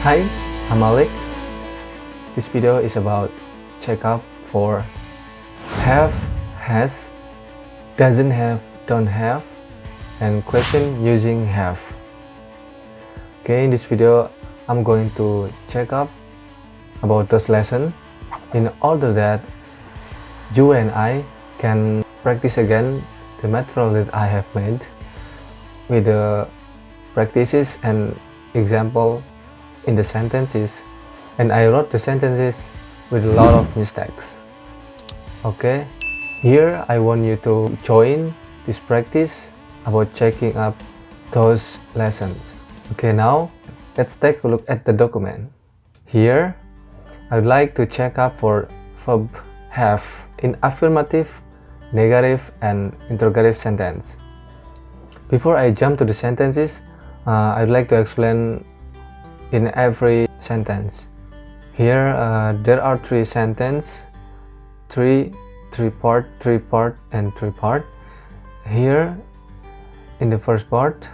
Hi, I'm Malik. This video is about checkup for have, has, doesn't have, don't have, and question using have. Okay, in this video, I'm going to check up about those lessons in order that you and I can practice again the material that I have made with the practices and example in the sentences, and I wrote the sentences with a lot of mistakes. Okay, here I want you to join this practice about checking up those lessons. Okay, now let's take a look at the document. Here I would like to check up for verb have in affirmative, negative, and interrogative sentence. Before I jump to the sentences, I'd like to explain in every sentence. Here there are three sentences, three part, and three part. Here in the first part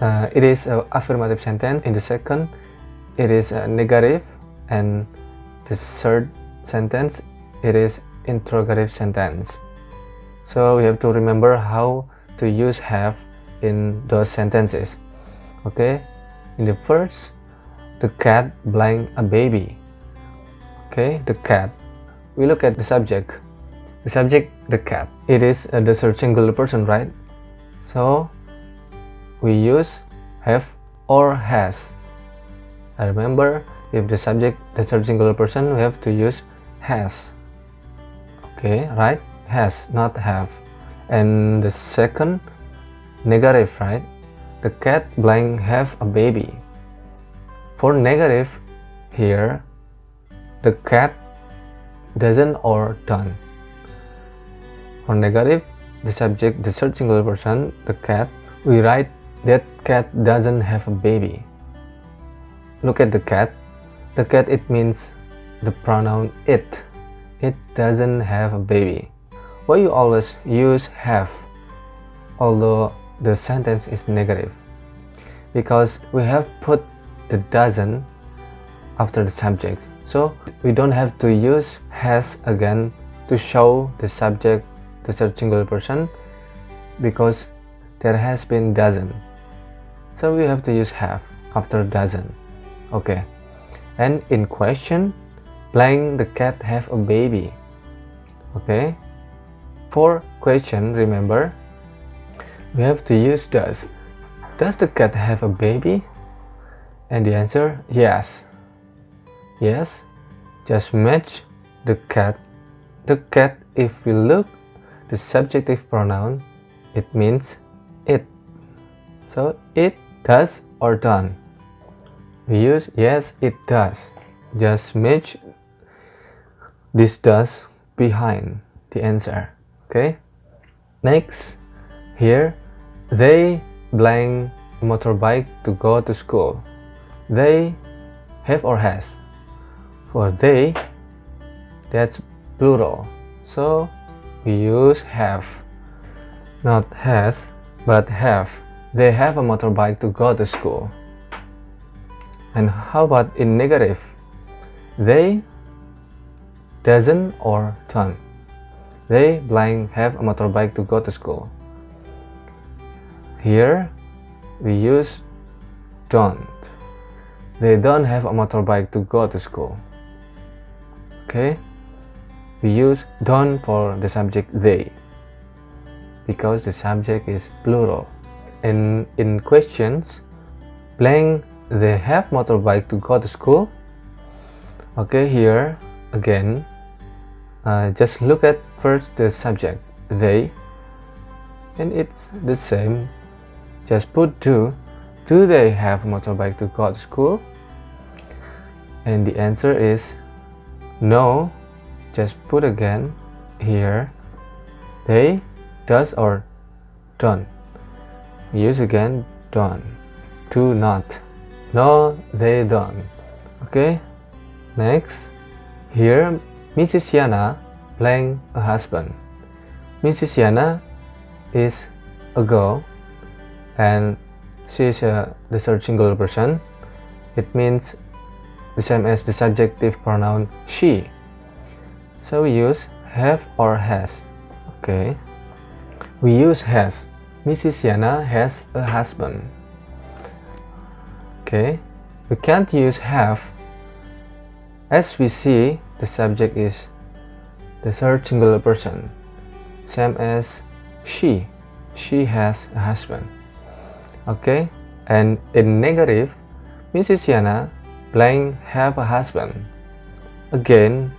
it is an affirmative sentence. In the second it is a negative, and the third sentence it is interrogative sentence. So we have to remember how to use have in those sentences. Okay, in the first, the cat blank a baby. Okay, the cat. We look at the subject. The subject, the cat. It is the third singular person, right? So we use have or has. I remember, if the subject, the third singular person, we have to use has. Okay, right? Has, not have. And the second, negative, right? The cat blank have a baby. For negative, here the cat doesn't or don't. For negative, the subject, the third singular person, the cat, we write that cat doesn't have a baby. Look at the cat. The cat, it means the pronoun it. It doesn't have a baby. Why you always use have although the sentence is negative? Because we have put the doesn't after the subject, so we don't have to use has again to show the subject, the third singular person, because there has been doesn't. So we have to use have after doesn't. Okay, and in question, blank the cat have a baby. Okay, for question, remember, we have to use does. Does the cat have a baby? And the answer, yes. Yes, just match the cat. The cat, if we look the subjective pronoun, it means it. So it does or don't. We use yes, it does. Just match this does behind the answer. Okay. Next, here they blank motorbike to go to school. They have or has. For they, that's plural, so we use have, not has, but have. They have a motorbike to go to school. And how about in negative? They doesn't or don't. They blank have a motorbike to go to school. Here we use don't. They don't have a motorbike to go to school. Okay, we use don't for the subject they, because the subject is plural. And in questions, blank they have motorbike to go to school. Okay, here again, just look at first the subject they, and it's the same. Just put do they have a motorbike to go to school? And the answer is no. Just put again here they, does or don't. Use again don't. Do not. No, they don't. Okay. Next, here Mrs. Yana blank a husband. Mrs. Yana is a girl, and she is the third singular person. it means the same as the subjective pronoun she. So we use have or has. Okay. We use has. Mrs. Yana has a husband. Okay. We can't use have. As we see, the subject is the third singular person, same as she. She has a husband. Okay. And in negative, Mrs. Yana blank have a husband. Again,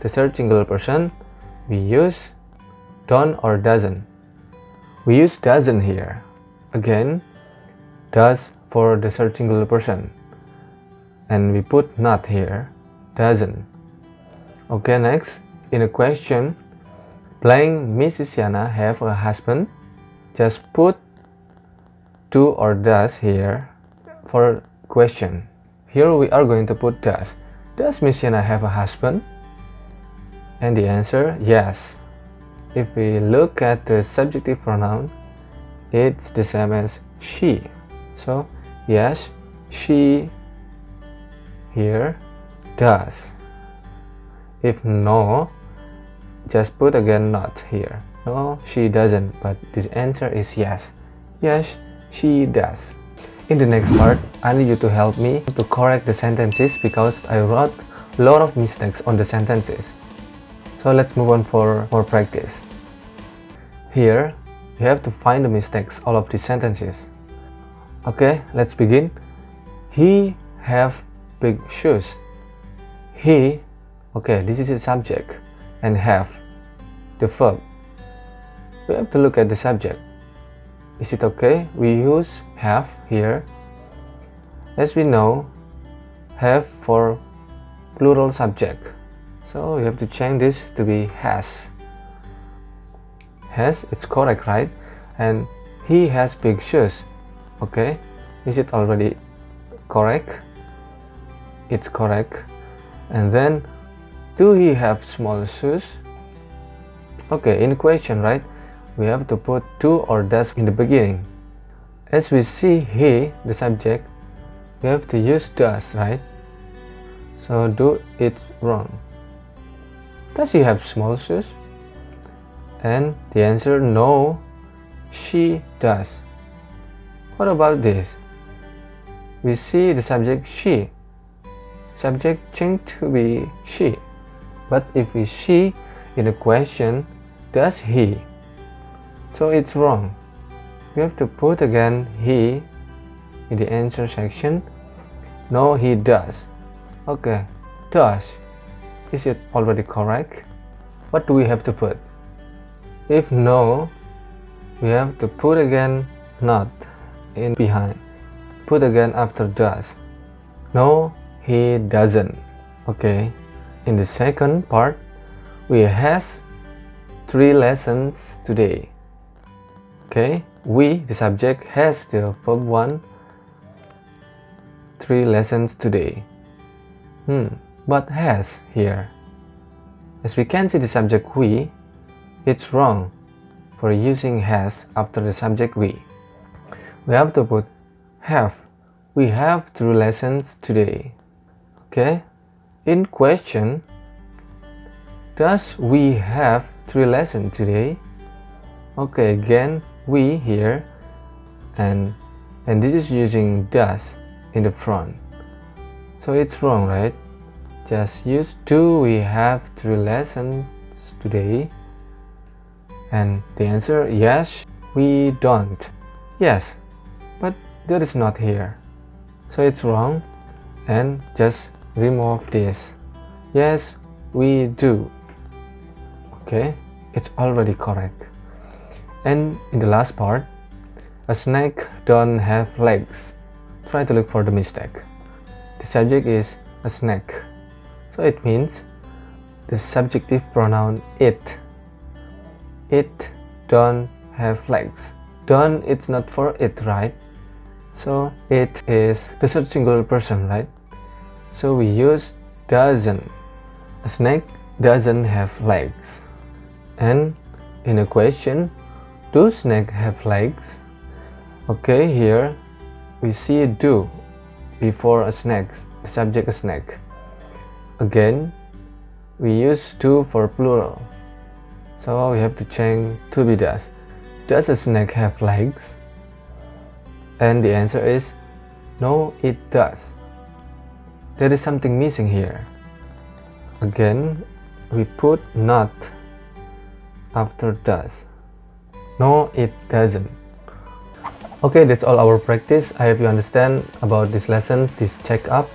the third singular person, we use don't or doesn't. We use doesn't here. Again, does for the third singular person. And we put not here, doesn't. Okay, next, in a question, blank Mrs. Yana have a husband. Just put do or does here for question. Here we are going to put does. Does Miss Yana have a husband? And the answer, yes. If we look at the subjective pronoun, it's the same as she. So, yes, she here does. If no, just put again not here. No, she doesn't, but the answer is yes. Yes, she does. In the next part, I need you to help me to correct the sentences because I wrote a lot of mistakes on the sentences. So let's move on for more practice. Here, you have to find the mistakes, all of these sentences. Okay, let's begin. He have big shoes. He, okay, this is the subject, and have, the verb. We have to look at the subject. Is it okay? We use have here. As we know, have for plural subject. So you have to change this to be has. Has, it's correct, right? And he has big shoes. Okay, is it already correct? It's correct. And then, do he have small shoes? Okay, in question, right? We have to put do or does in the beginning. As we see he, the subject, we have to use does, right? So do it's wrong. Does he have small shoes? And the answer, no, she does. What about this? We see the subject she. Subject changed to be she. But if we see in the question, does he? So it's wrong. We have to put again he in the answer section. No, he does. Okay, does. Is it already correct? What do we have to put? If no, we have to put again not in behind. Put again after does. No, he doesn't. Okay, in the second part, we has 3 lessons today. Okay, we, the subject, has the verb 1, 3 lessons today. But has here. As we can see the subject we, it's wrong for using has after the subject we. We have to put have. We have 3 lessons today. Okay, in question, does we have 3 lessons today? Okay, again, we here, and this is using does in the front. So it's wrong, right? Just use do we have 3 lessons today? And the answer, yes, we don't. Yes, but that is not here. So it's wrong, and just remove this. Yes, we do. Okay, it's already correct. And in the last part, a snake don't have legs. Try to look for the mistake. The subject is a snake. So it means the subjective pronoun it. It don't have legs. Don't, it's not for it, right? So it is the third singular person, right? So we use doesn't. A snake doesn't have legs. And in a question, do snakes have legs? Okay, here we see do. before a snack, subject a snack. Again, we use do for plural. So we have to change to be does. Does a snack have legs? And the answer is no, it does. There is something missing here. Again, we put not after does. No, it doesn't. Okay, that's all our practice. I hope you understand about these lessons, this check-up.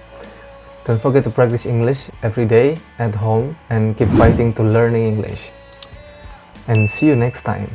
Don't forget to practice English every day at home and keep fighting to learning English. And see you next time.